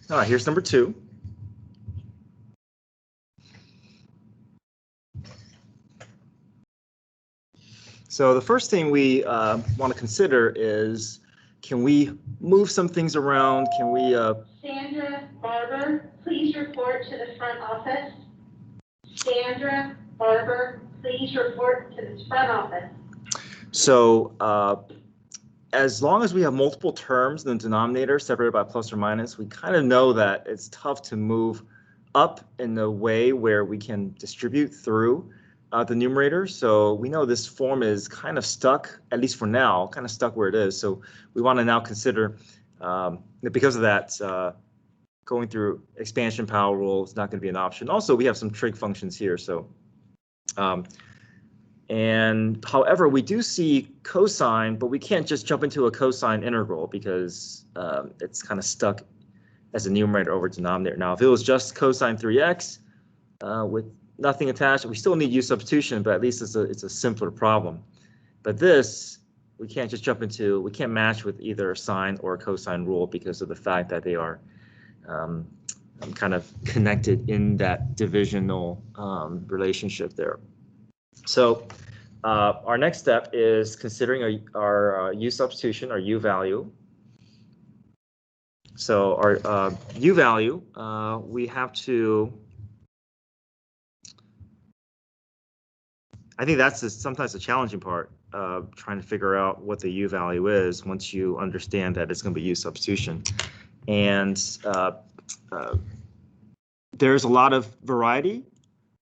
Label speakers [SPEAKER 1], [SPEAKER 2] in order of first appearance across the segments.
[SPEAKER 1] All right, here's number 2. So the first thing we want to consider is, can we move some things around? Can we...
[SPEAKER 2] Sandra Barber, please report to the front office. Sandra Barber, please report to the front office.
[SPEAKER 1] So as long as we have multiple terms in the denominator separated by plus or minus, we kind of know that it's tough to move up in a way where we can distribute through the numerator. So we know this form is kind of stuck, at least for now, kind of stuck where it is. So we want to now consider, because of that, going through expansion power rule is not going to be an option. Also, we have some trig functions here. So, and however, we do see cosine, but we can't just jump into a cosine integral because it's kind of stuck as a numerator over denominator. Now, if it was just cosine 3x with nothing attached, we still need u substitution, but at least it's a simpler problem. But this, we can't just jump into, we can't match with either a sine or a cosine rule because of the fact that they are kind of connected in that divisional relationship there. So our next step is considering our u substitution, our u value. So our u value, we have to, I think that's sometimes the challenging part, trying to figure out what the u value is once you understand that it's going to be u substitution. And there's a lot of variety,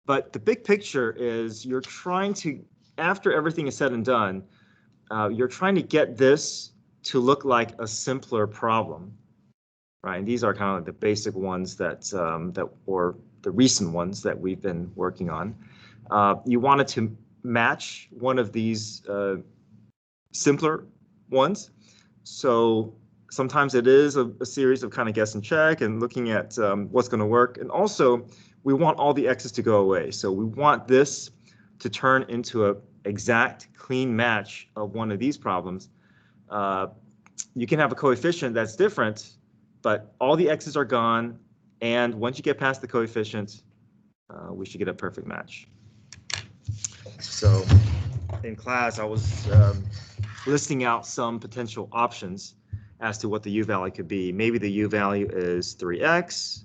[SPEAKER 1] but the big picture is you're trying to, after everything is said and done, you're trying to get this to look like a simpler problem, right? And these are kind of like the basic ones that, or the recent ones that we've been working on. You wanted to match one of these simpler ones. So sometimes it is a series of kind of guess and check and looking at what's going to work. And also, we want all the x's to go away. So we want this to turn into an exact clean match of one of these problems. You can have a coefficient that's different, but all the x's are gone. And once you get past the coefficient, we should get a perfect match. So in class, I was listing out some potential options as to what the u value could be. Maybe the u value is 3x,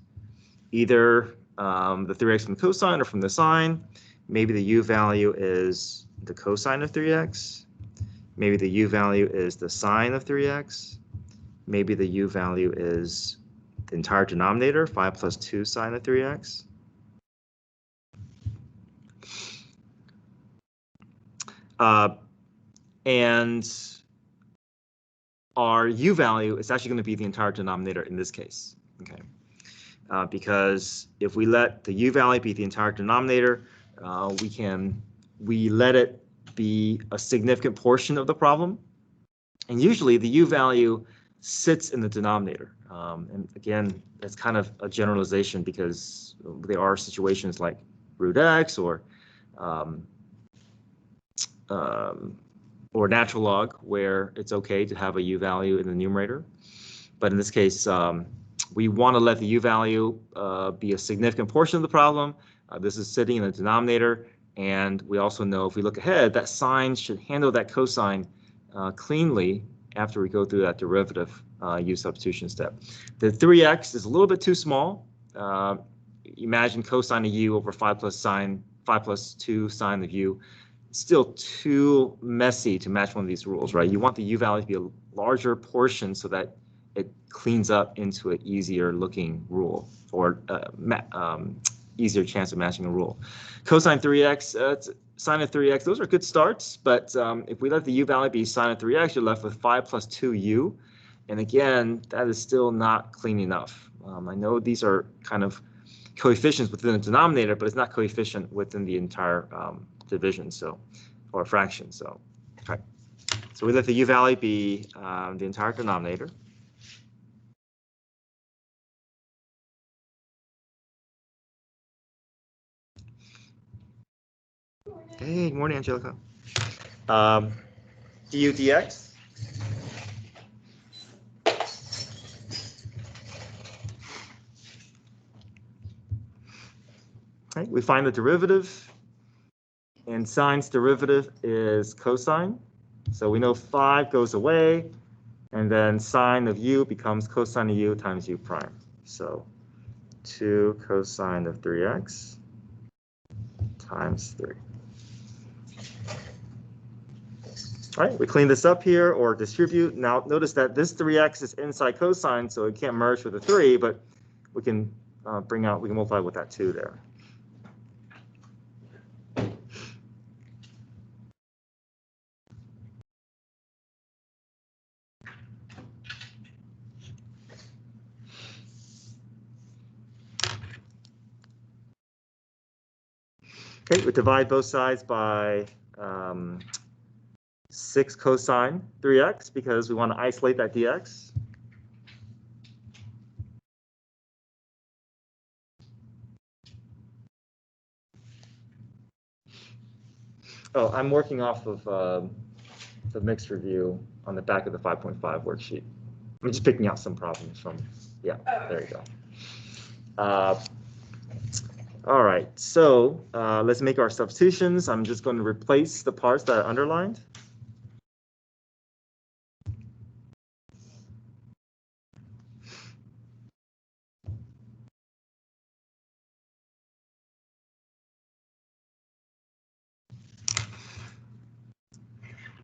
[SPEAKER 1] either the 3x from the cosine or from the sine. Maybe the u value is the cosine of 3x. Maybe the u value is the sine of 3x. Maybe the u value is the entire denominator, 5 plus 2 sine of 3x. And our u value is actually going to be the entire denominator in this case, okay? Because if we let the u value be the entire denominator, we let it be a significant portion of the problem. And usually the u value sits in the denominator. And again, that's kind of a generalization because there are situations like root x or natural log where it's okay to have a u value in the numerator. But in this case, we want to let the u value be a significant portion of the problem. This is sitting in the denominator. And we also know if we look ahead, that sine should handle that cosine cleanly after we go through that derivative u substitution step. The 3x is a little bit too small. Imagine cosine of u over 5 plus 2 sine of u. Still too messy to match one of these rules, right? You want the u value to be a larger portion so that it cleans up into an easier looking rule or easier chance of matching a rule. Cosine 3x, sine of 3x, those are good starts, but if we let the u value be sine of 3x, you're left with 5 plus 2u. And again, that is still not clean enough. I know these are kind of coefficients within the denominator, but it's not coefficient within the entire division, so, or fraction. So, okay. So we let the u-value be the entire denominator. Hey, good morning, Angelica. Du dx. Okay, we find the derivative, and sine's derivative is cosine. So we know 5 goes away, and then sine of u becomes cosine of u times u prime. So 2 cosine of 3x times 3. All right, we clean this up here or distribute. Now notice that this 3x is inside cosine, so it can't merge with the 3, but we can we can multiply with that 2 there. Okay, we divide both sides by 6 cosine 3x because we want to isolate that dx. Oh, I'm working off of the mixed review on the back of the 5.5 worksheet. I'm just picking out some problems from, yeah, there you go. All right, so let's make our substitutions. I'm just going to replace the parts that are underlined.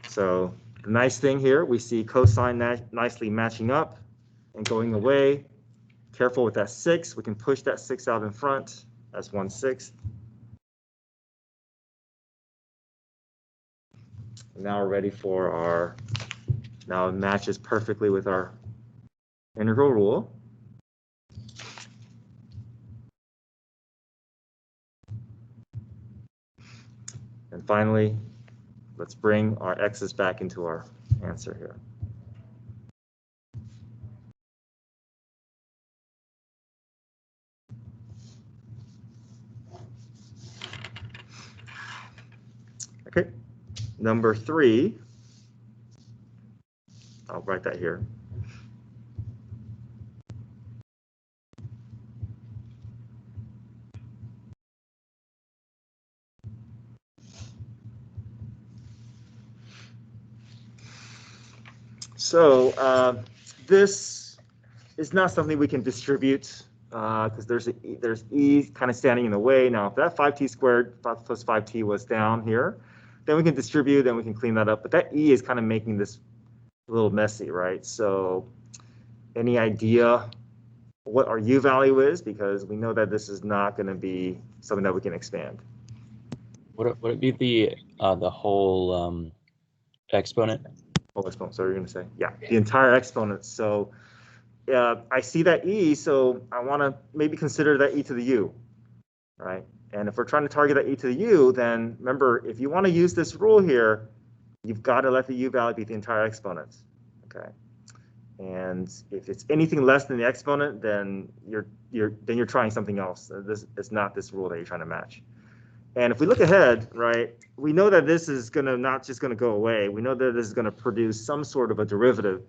[SPEAKER 1] So the nice thing here, we see cosine nicely matching up and going away. Careful with that 6. We can push that 6 out in front. That's 1/6. Now we're ready for our, now it matches perfectly with our integral rule. And finally, let's bring our x's back into our answer here. Okay, number 3, I'll write that here. So this is not something we can distribute because there's e kind of standing in the way. Now, if that 5t squared 5 plus 5t was down here, then we can distribute and we can clean that up. But that e is kind of making this a little messy, right? So any idea what our u value is? Because we know that this is not going to be something that we can expand.
[SPEAKER 3] Would it be the whole exponent?
[SPEAKER 1] Whole exponent. So you're going to say, yeah, the entire exponent. So I see that e, so I want to maybe consider that e to the u, right? And if we're trying to target that e to the u, then remember, if you want to use this rule here, you've got to let the u value be the entire exponent, okay? And if it's anything less than the exponent, then you're trying something else. This is not this rule that you're trying to match. And if we look ahead, right, we know that this is going to not just going to go away. We know that this is going to produce some sort of a derivative.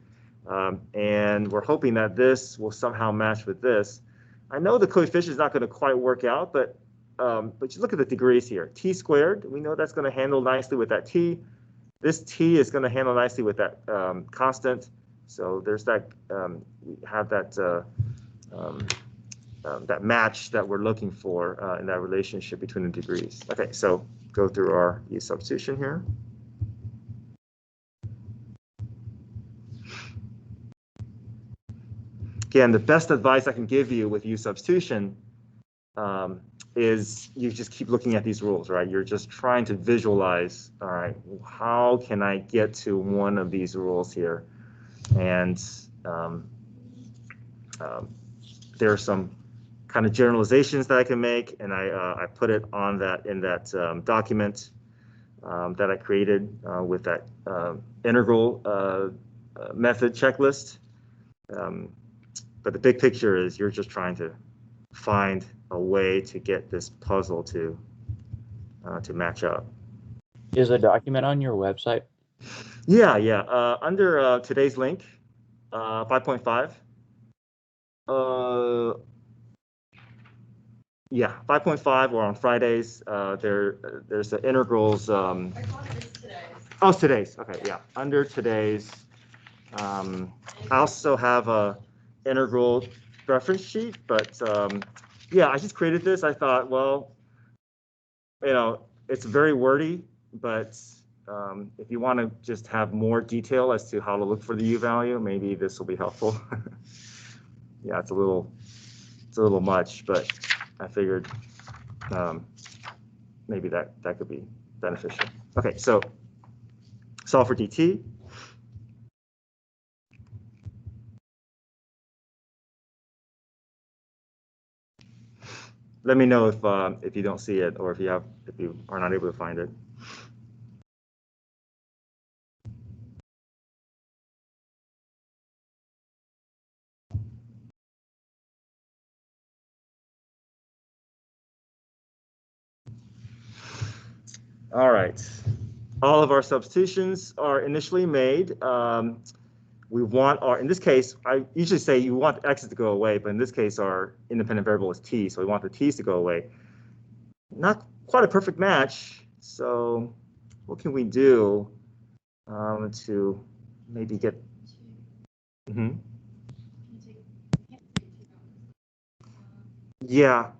[SPEAKER 1] And we're hoping that this will somehow match with this. I know the coefficient is not going to quite work out, but you look at the degrees here. T squared, we know that's going to handle nicely with that t. This t is going to handle nicely with that constant. So there's that, we have that that match that we're looking for in that relationship between the degrees. Okay, so go through our u substitution here. Again, the best advice I can give you with u substitution is you just keep looking at these rules, right? You're just trying to visualize, all right, how can I get to one of these rules here? And there are some kind of generalizations that I can make, and I put it on that in that document. that I created with that integral method checklist. But the big picture is you're just trying to find a way to get this puzzle to match up.
[SPEAKER 3] Is a document on your website?
[SPEAKER 1] Yeah. Under today's link, 5.5. Yeah, 5.5 or on Fridays. There's the integrals.
[SPEAKER 4] I thought it was today's.
[SPEAKER 1] Oh, it's today's. Okay, yeah. Under today's, I also have a integral reference sheet, but yeah, I just created this. I thought, well, it's very wordy, but if you want to just have more detail as to how to look for the U value, maybe this will be helpful. Yeah, it's a little much, but I figured maybe that could be beneficial. Okay, so solve for dt. Let me know if you don't see it or if you are not able to find it. All right. All of our substitutions are initially made. We want in this case, I usually say you want x's to go away, but in this case, our independent variable is t, so we want the t's to go away. Not quite a perfect match, so what can we do to maybe get... Yeah,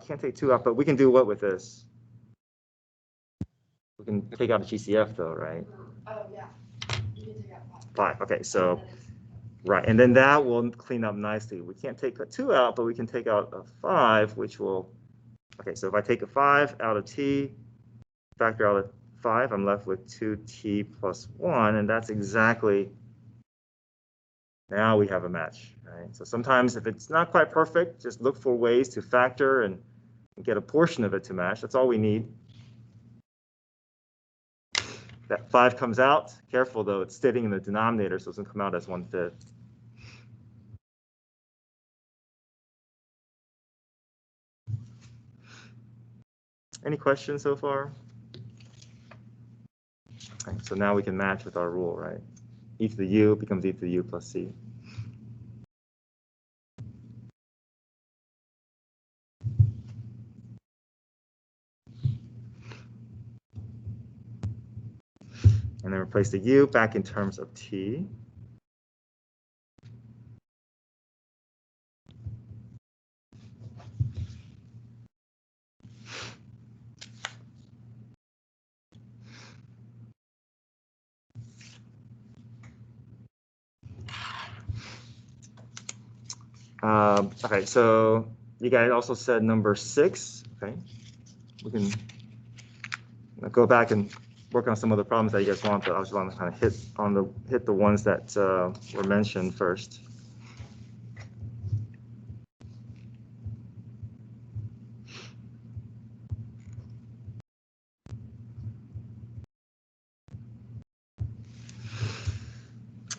[SPEAKER 1] can't take 2 out, but we can do what with this? We can take out a GCF though, right?
[SPEAKER 4] Oh, yeah. You can take out
[SPEAKER 1] 5. Okay, so right, and then that will clean up nicely. We can't take a 2 out, but we can take out a 5, which will... Okay, so if I take a 5 out of t, factor out of 5, I'm left with 2t plus 1, and that's exactly... Now we have a match, right? So sometimes if it's not quite perfect, just look for ways to factor and get a portion of it to match. That's all we need. That 5 comes out. Careful though, it's sitting in the denominator, so it doesn't come out as 1/5. Any questions so far? Okay, so now we can match with our rule, right? E to the u becomes e to the u plus c. And then replace the u back in terms of t. Okay, so you guys also said number 6. Okay, we can go back and work on some of the problems that you guys want, but I just want to kind of hit the ones that were mentioned first.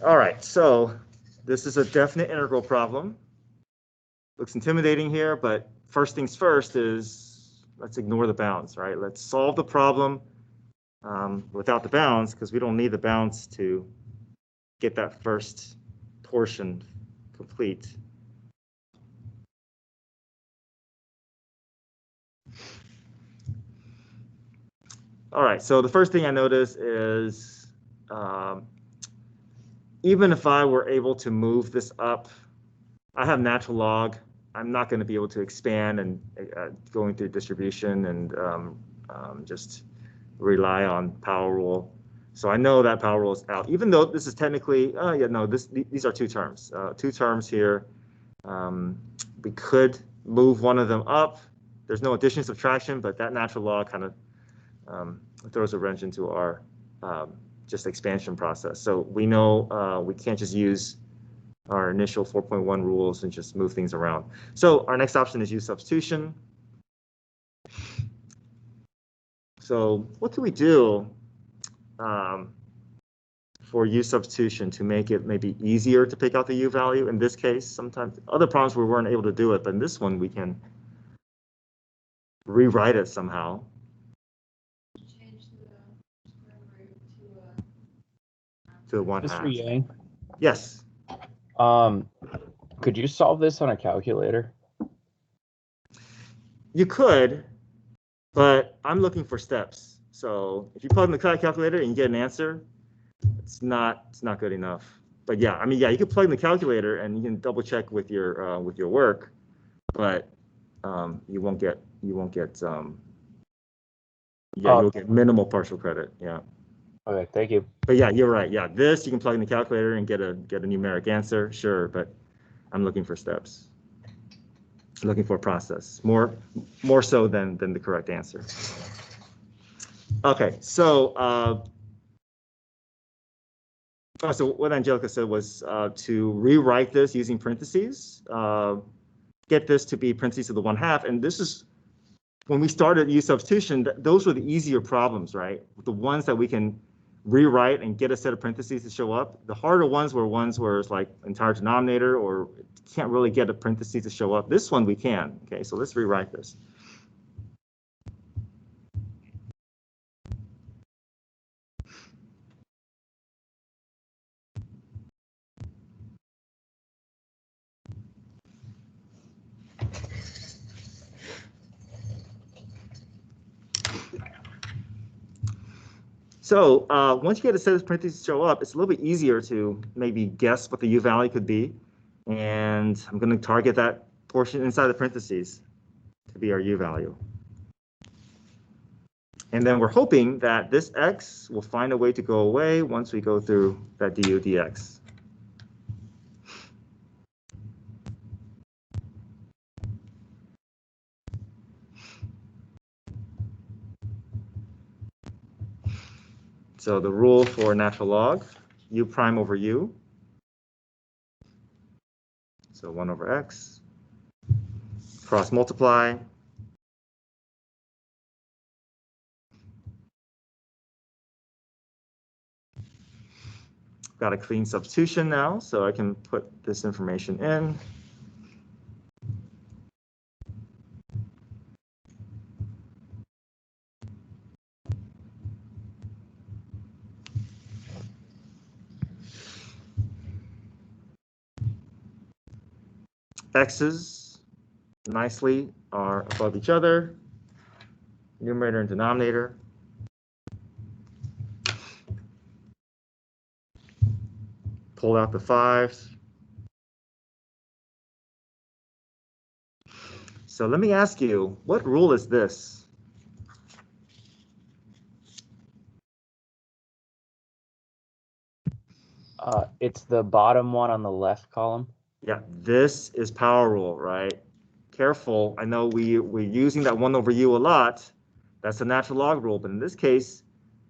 [SPEAKER 1] All right, so this is a definite integral problem. Looks intimidating here, but first things first is let's ignore the bounds, right? Let's solve the problem without the bounds because we don't need the bounds to get that first portion complete. All right, so the first thing I notice is even if I were able to move this up, I have natural log. I'm not going to be able to expand and going through distribution and just rely on power rule. So I know that power rule is out, even though this is technically, these are 2 terms. 2 terms here. We could move one of them up. There's no addition subtraction, but that natural log kind of throws a wrench into our just expansion process. So we know we can't just use our initial 4.1 rules and just move things around. So our next option is use substitution. So what can we do for U substitution to make it maybe easier to pick out the U value? In this case, sometimes other problems we weren't able to do it, but in this one we can rewrite it somehow.
[SPEAKER 4] Change the square root
[SPEAKER 1] To 1/2.
[SPEAKER 3] Mr. Yang,
[SPEAKER 1] Yes.
[SPEAKER 3] could you solve this on a calculator?
[SPEAKER 1] You could, but I'm looking for steps. So if you plug in the calculator and you get an answer, it's not good enough. But yeah, I mean, yeah, you can plug in the calculator and you can double check with your work, but you won't get you'll get minimal partial credit. Yeah.
[SPEAKER 3] Okay, thank you.
[SPEAKER 1] But yeah, you're right. Yeah, this you can plug in the calculator and get a numeric answer, sure, but I'm looking for steps. Looking for a process, more so than the correct answer. Okay, so so what Angelica said was to rewrite this using parentheses, get this to be parentheses to the 1/2, and this is when we started U substitution. Those were the easier problems, right? The ones that we can rewrite and get a set of parentheses to show up. The harder ones where it's like entire denominator or can't really get a parentheses to show up. This one we can. Okay, so let's rewrite this. So once you get a set of parentheses to show up, it's a little bit easier to maybe guess what the U value could be. And I'm going to target that portion inside the parentheses to be our U value. And then we're hoping that this X will find a way to go away once we go through that du dx. So the rule for natural log, U prime over U. So 1 over X, cross multiply. Got a clean substitution now, so I can put this information in. X's nicely are above each other, numerator and denominator. Pull out the 5s. So let me ask you, what rule is this?
[SPEAKER 3] It's the bottom one on the left column.
[SPEAKER 1] Yeah, this is power rule, right? Careful, I know we're using that 1 over U a lot. That's a natural log rule, but in this case,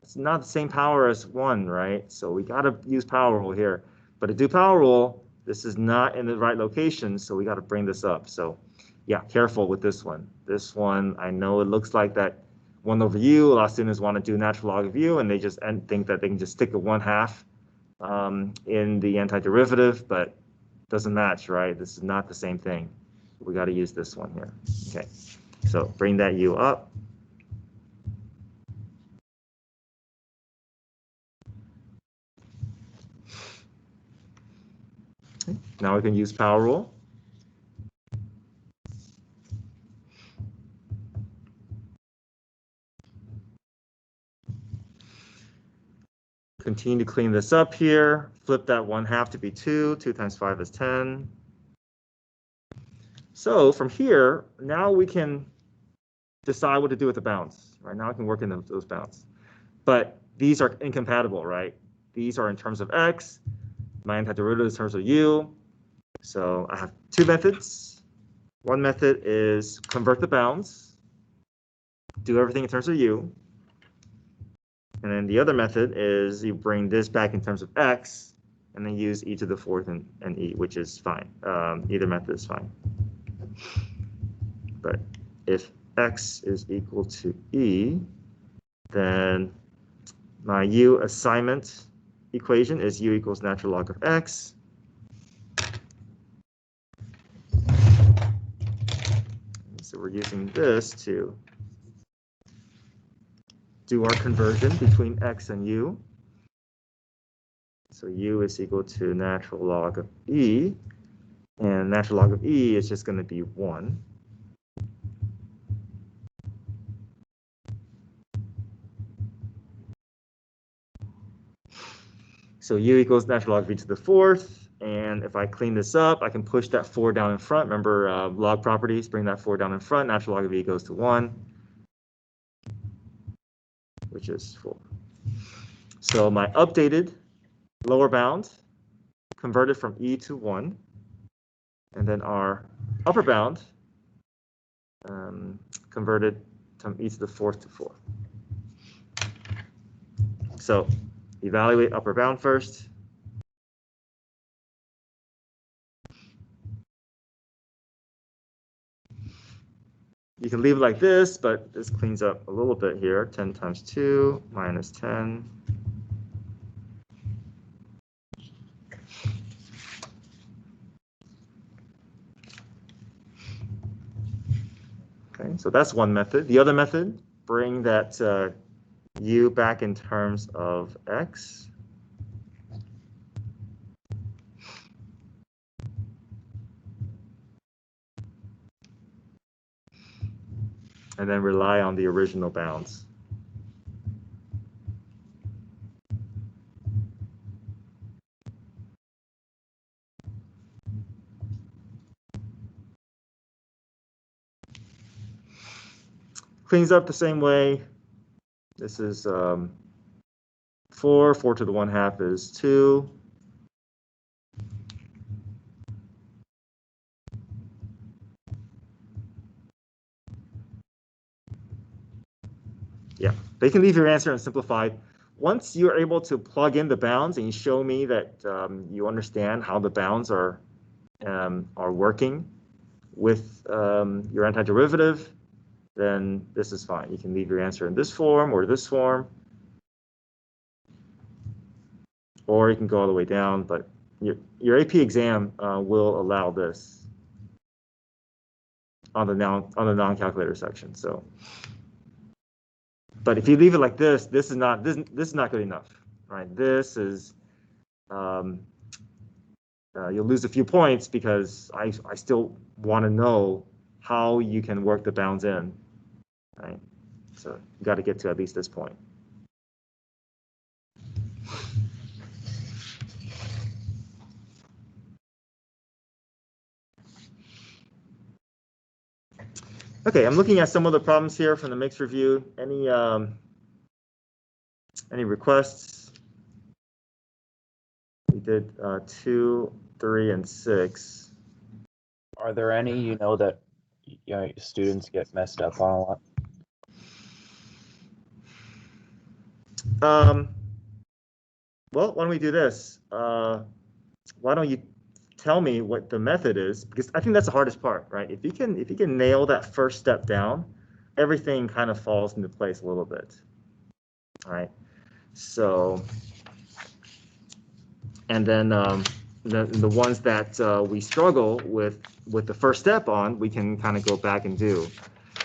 [SPEAKER 1] it's not the same power as 1, right? So we got to use power rule here. But to do power rule, this is not in the right location, so we got to bring this up. So yeah, careful with this one. This one, I know it looks like that 1 over U. A lot of students want to do natural log of U, and they just think that they can just stick a 1/2 in the antiderivative, but doesn't match, right? This is not the same thing. We got to use this one here. Okay, so bring that U up. Okay. Now we can use power rule. Continue to clean this up here. Flip that 1/2 to be 2. 2 times 5 is 10. So from here, now we can decide what to do with the bounds. Right now I can work in those bounds. But these are incompatible, right? These are in terms of X. My antiderivative is in terms of U. So I have 2 methods. One method is convert the bounds, do everything in terms of U. And then the other method is you bring this back in terms of X and then use e to the 4th and e, which is fine. Either method is fine. But if X is equal to e, Then my u assignment equation is u equals natural log of x. So we're using this to do our conversion between x and u. So u is equal to natural log of e, and natural log of e is just going to be 1. So u equals natural log of e to the 4th, and if I clean this up, I can push that 4 down in front. Remember log properties, bring that 4 down in front. Natural log of e goes to 1, which is 4. So my updated lower bound converted from e to 1, and then our upper bound converted from e to the 4th to 4. So evaluate upper bound first. You can leave it like this, but this cleans up a little bit here. 10 times 2 minus 10. Okay, so that's one method. The other method, bring that u back in terms of x. And then rely on the original bounds. Cleans up the same way. This is 4. 4 to the 1/2 is 2. Yeah, but you can leave your answer unsimplified. Once you're able to plug in the bounds and you show me that you understand how the bounds are working with your antiderivative, then this is fine. You can leave your answer in this form or this form, or you can go all the way down, but your AP exam will allow this on the non-calculator section. So, but if you leave it like this, this is not good enough, right? This is you'll lose a few points because I still want to know how you can work the bounds in, right? So you got to get to at least this point. Okay, I'm looking at some of the problems here from the mixed review. Any requests? We did 2, 3, and 6.
[SPEAKER 3] Are there any you know that students get messed up on a lot?
[SPEAKER 1] Well, why don't we do this? Why don't you tell me what the method is? Because I think that's the hardest part, right? If you can nail that first step down, everything kind of falls into place a little bit. All right. So, and then the ones that we struggle with the first step on, we can kind of go back and do.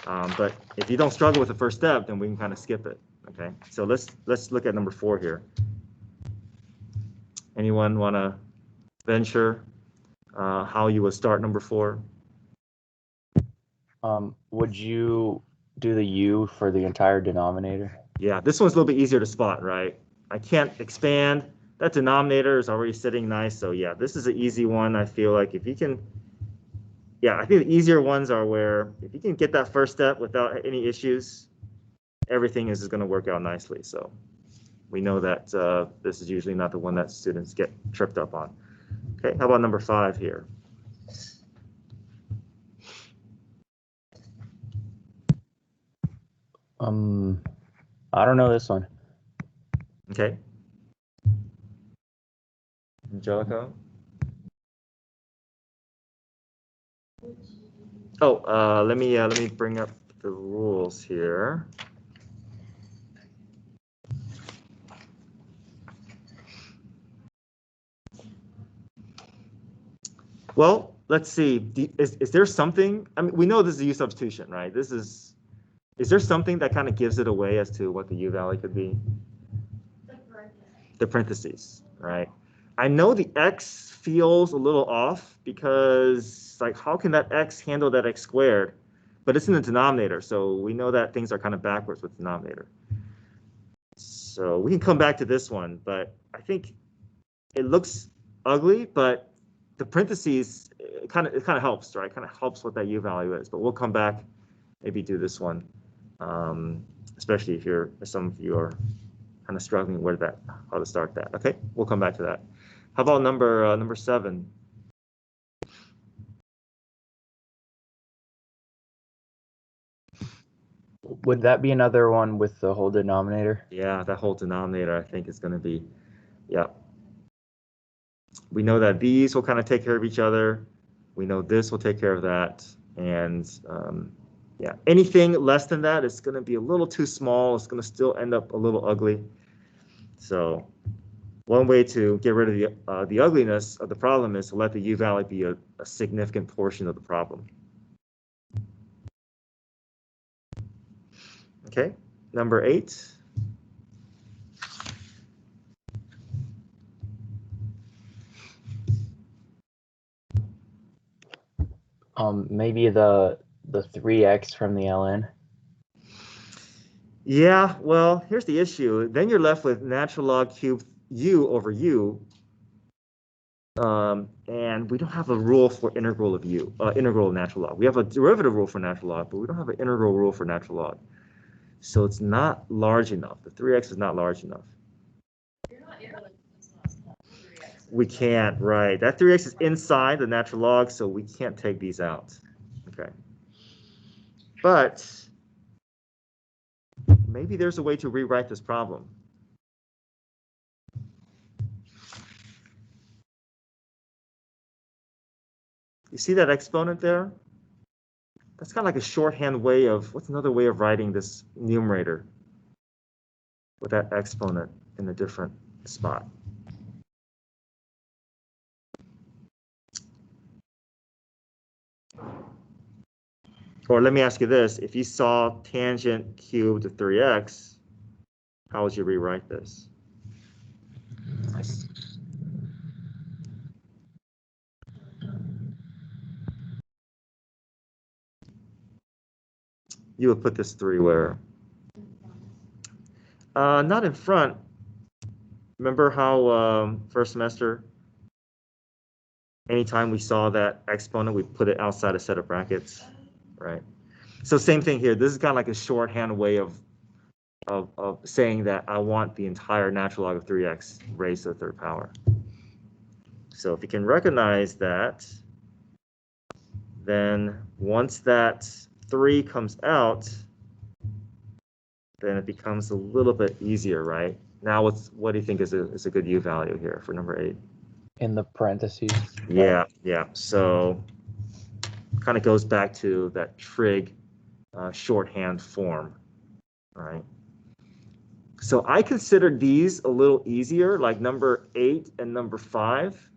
[SPEAKER 1] But if you don't struggle with the first step, then we can kind of skip it. Okay. So let's look at number 4 here. Anyone want to venture how you would start number 4?
[SPEAKER 3] Would you do the u for the entire denominator?
[SPEAKER 1] Yeah, this one's a little bit easier to spot, right? I can't expand. That denominator is already sitting nice. So yeah, this is an easy one. I feel like if you can, yeah, I think the easier ones are where if you can get that first step without any issues, everything is going to work out nicely. So we know that this is usually not the one that students get tripped up on. Okay, how about number 5 here?
[SPEAKER 3] I don't know this one.
[SPEAKER 1] Okay. Angelica? Oh, let me bring up the rules here. Well, let's see. Is there something? I mean, we know this is a U substitution, right? Is there something that kind of gives it away as to what the U value could be? The parentheses, right? I know the x feels a little off because, like, how can that x handle that x squared? But it's in the denominator, so we know that things are kind of backwards with the denominator. So we can come back to this one, but I think it looks ugly, but the parentheses, it kind of helps, right? Kind of helps what that U value is, but we'll come back, maybe do this one, especially if some of you are kind of struggling with that, how to start that. Okay, we'll come back to that. How about number 7?
[SPEAKER 3] Would that be another one with the whole denominator?
[SPEAKER 1] Yeah, that whole denominator, I think, is going to be, yeah. We know that these will kind of take care of each other. We know this will take care of that. And yeah, anything less than that is going to be a little too small. It's going to still end up a little ugly. So one way to get rid of the ugliness of the problem is to let the U value be a significant portion of the problem. Okay, number 8.
[SPEAKER 3] Maybe the 3x from the ln.
[SPEAKER 1] Yeah, well, here's the issue. Then you're left with natural log cubed u over u. And we don't have a rule for integral of u, integral of natural log. We have a derivative rule for natural log, but we don't have an integral rule for natural log. So it's not large enough. The 3x is not large enough. We can't, right. That 3x is inside the natural log, so we can't take these out. Okay. But maybe there's a way to rewrite this problem. You see that exponent there? That's kind of like a shorthand way of, what's another way of writing this numerator with that exponent in a different spot? Or let me ask you this, if you saw tangent cubed of 3x, how would you rewrite this? You would put this 3 where? Not in front. Remember how first semester, anytime we saw that exponent, we put it outside a set of brackets, right? So same thing here. This is kind of like a shorthand way of saying that I want the entire natural log of 3x raised to the 3rd power. So if you can recognize that, then once that 3 comes out, then it becomes a little bit easier, right? Now, what do you think is a good U value here for number 8?
[SPEAKER 3] In the parentheses.
[SPEAKER 1] Yeah, yeah. So kind of goes back to that trig shorthand form, right? So I consider these a little easier, like number 8 and number 5,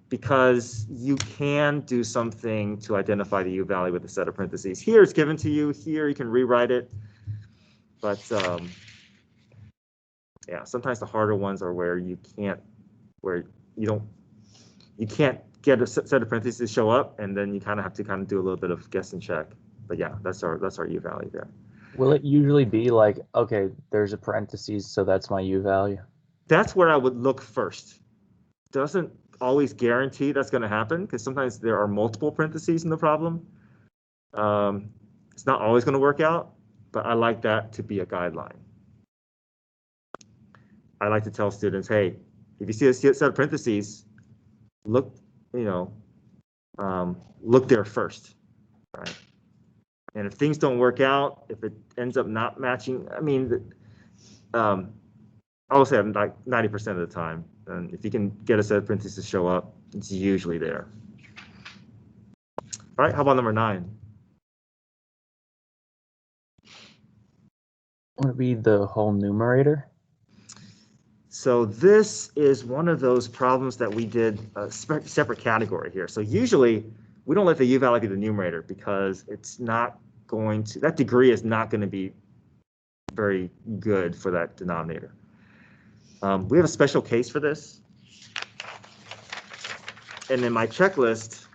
[SPEAKER 1] because you can do something to identify the U value with a set of parentheses. Here it's given to you. Here you can rewrite it. But yeah, sometimes the harder ones are where you can't get a set of parentheses to show up, and then you kind of have to do a little bit of guess and check. But yeah, that's our U value there.
[SPEAKER 3] Will it usually be like, okay, there's a parentheses, so that's my U value?
[SPEAKER 1] That's where I would look first. Doesn't always guarantee that's going to happen, because sometimes there are multiple parentheses in the problem. It's not always going to work out, but I like that to be a guideline. I like to tell students, hey, if you see a set of parentheses, look there first, right? And if things don't work out, if it ends up not matching, I mean, I would say like 90% of the time, and if you can get a set of parentheses to show up, it's usually there. All right, how about number 9?
[SPEAKER 3] Would it be the whole numerator?
[SPEAKER 1] So this is one of those problems that we did a separate category here. So usually we don't let the u-value be the numerator because it's not going to, that degree is not going to be very good for that denominator. We have a special case for this. And in my checklist,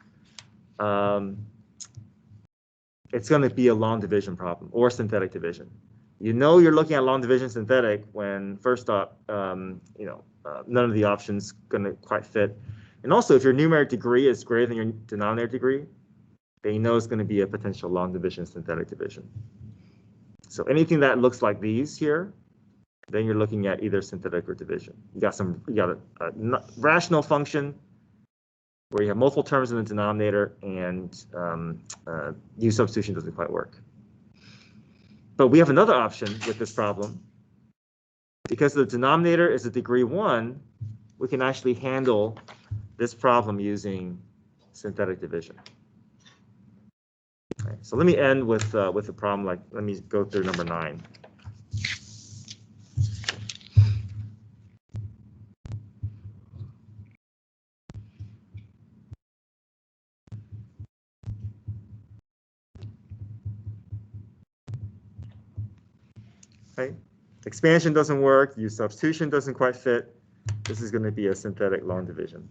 [SPEAKER 1] it's going to be a long division problem or synthetic division. You know you're looking at long division synthetic when first up, none of the options going to quite fit. And also, if your numeric degree is greater than your denominator degree, then you know it's going to be a potential long division synthetic division. So anything that looks like these here, then you're looking at either synthetic or division. You got a rational function where you have multiple terms in the denominator, and u substitution doesn't quite work. But we have another option with this problem. Because the denominator is a degree 1, we can actually handle this problem using synthetic division. Okay, so let me end with a problem like, let me go through number 9. Okay. Expansion doesn't work, u substitution doesn't quite fit. This is going to be a synthetic long division.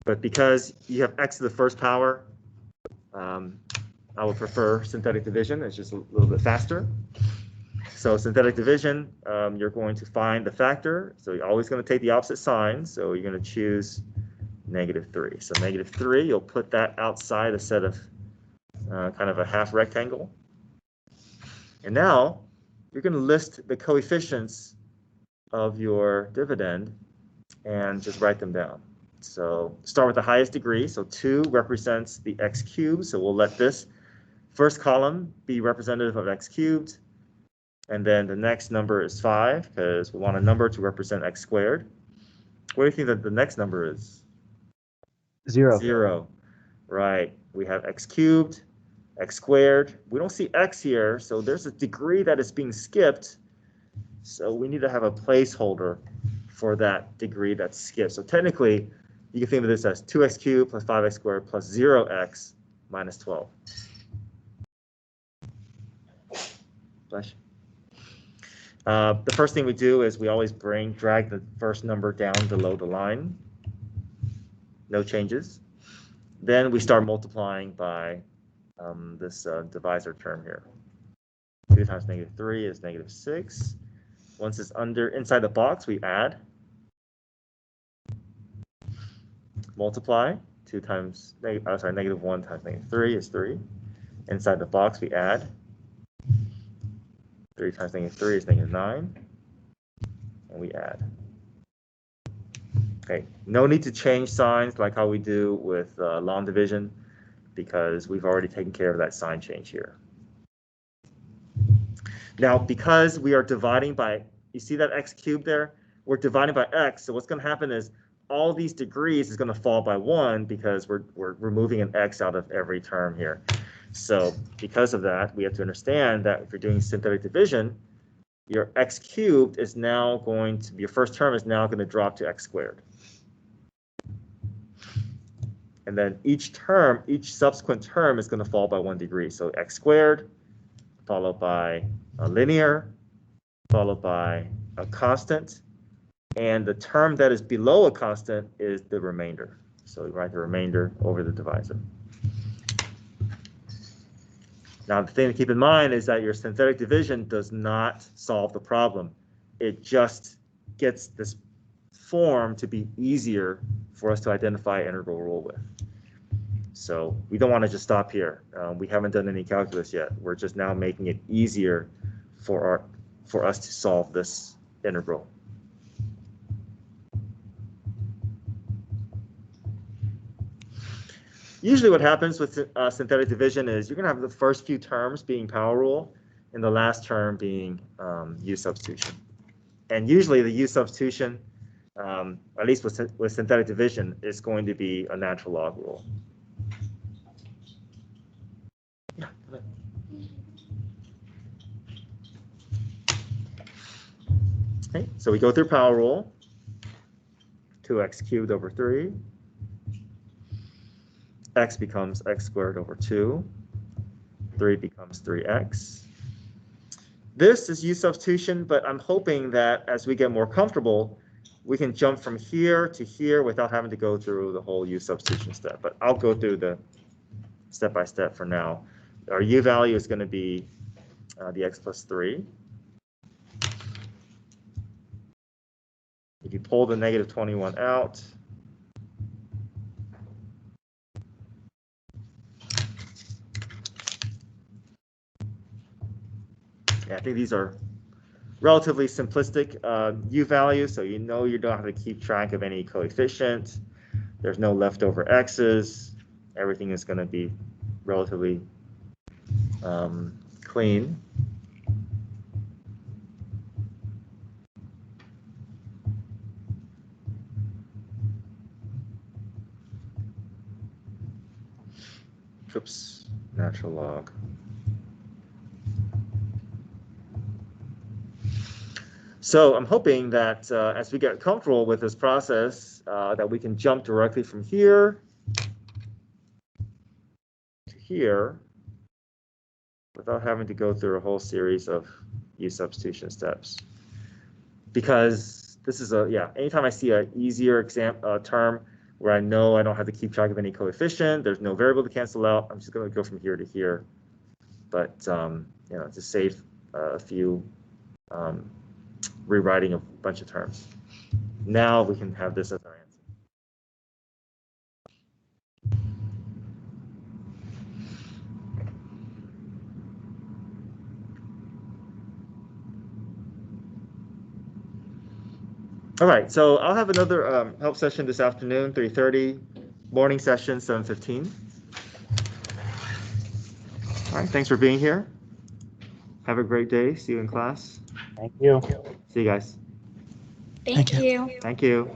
[SPEAKER 1] But because you have x to the first power, I would prefer synthetic division. It's just a little bit faster. So synthetic division, you're going to find the factor. So you're always going to take the opposite sign. So you're going to choose -3. So -3, you'll put that outside a set of kind of a half rectangle. And now you're going to list the coefficients of your dividend and just write them down. So start with the highest degree. So 2 represents the x cubed. So we'll let this first column be representative of x cubed. And then the next number is 5 because we want a number to represent x squared. What do you think that the next number is?
[SPEAKER 3] 0.
[SPEAKER 1] 0. Right. We have x cubed, x squared. We don't see x here, so there's a degree that is being skipped. So we need to have a placeholder for that degree that's skipped. So technically, you can think of this as 2x cubed plus 5x squared plus 0x minus 12. Bless you. The first thing we do is we always drag the first number down below the line. No changes. Then we start multiplying by this divisor term here. 2 times -3 is -6. Once it's inside the box, we add. Multiply. 2 times -1 times -3 is 3. Inside the box, we add. 3 times -3 is -9, and we add. Okay, no need to change signs like how we do with long division because we've already taken care of that sign change here. Now, because we are dividing by, you see that x cubed there? We're dividing by x, so what's going to happen is all these degrees is going to fall by 1 because we're removing an x out of every term here. So because of that, we have to understand that if you're doing synthetic division, your x cubed is now going to be, your first term is now going to drop to x squared. And then each subsequent term is going to fall by 1 degree. So x squared, followed by a linear, followed by a constant. And the term that is below a constant is the remainder. So we write the remainder over the divisor. Now, the thing to keep in mind is that your synthetic division does not solve the problem. It just gets this form to be easier for us to identify integral rule with. So we don't want to just stop here. We haven't done any calculus yet. We're just now making it easier for us to solve this integral. Usually what happens with synthetic division is you're going to have the first few terms being power rule and the last term being u substitution. And usually the u substitution at least with synthetic division, is going to be a natural log rule. Yeah. Okay, so we go through power rule. 2x cubed over 3. X becomes x squared over 2. 3 becomes 3x. This is U substitution, but I'm hoping that as we get more comfortable, we can jump from here to here without having to go through the whole U substitution step. But I'll go through the step-by-step for now. Our U value is going to be the x plus 3. If you pull the negative 21 out, yeah, I think these are relatively simplistic U values, so you know you don't have to keep track of any coefficient. There's no leftover x's. Everything is going to be relatively clean. Oops, natural log. So I'm hoping that as we get comfortable with this process, that we can jump directly from here to here without having to go through a whole series of U substitution steps. Because this is anytime I see an easier term where I know I don't have to keep track of any coefficient, there's no variable to cancel out, I'm just going to go from here to here. But to save a few rewriting a bunch of terms. Now we can have this as our answer. All right, so I'll have another help session this afternoon, 3:30, morning session, 7:15. All right, thanks for being here. Have a great day. See you in class.
[SPEAKER 3] Thank you.
[SPEAKER 1] See you guys.
[SPEAKER 5] Thank you.
[SPEAKER 1] Thank you.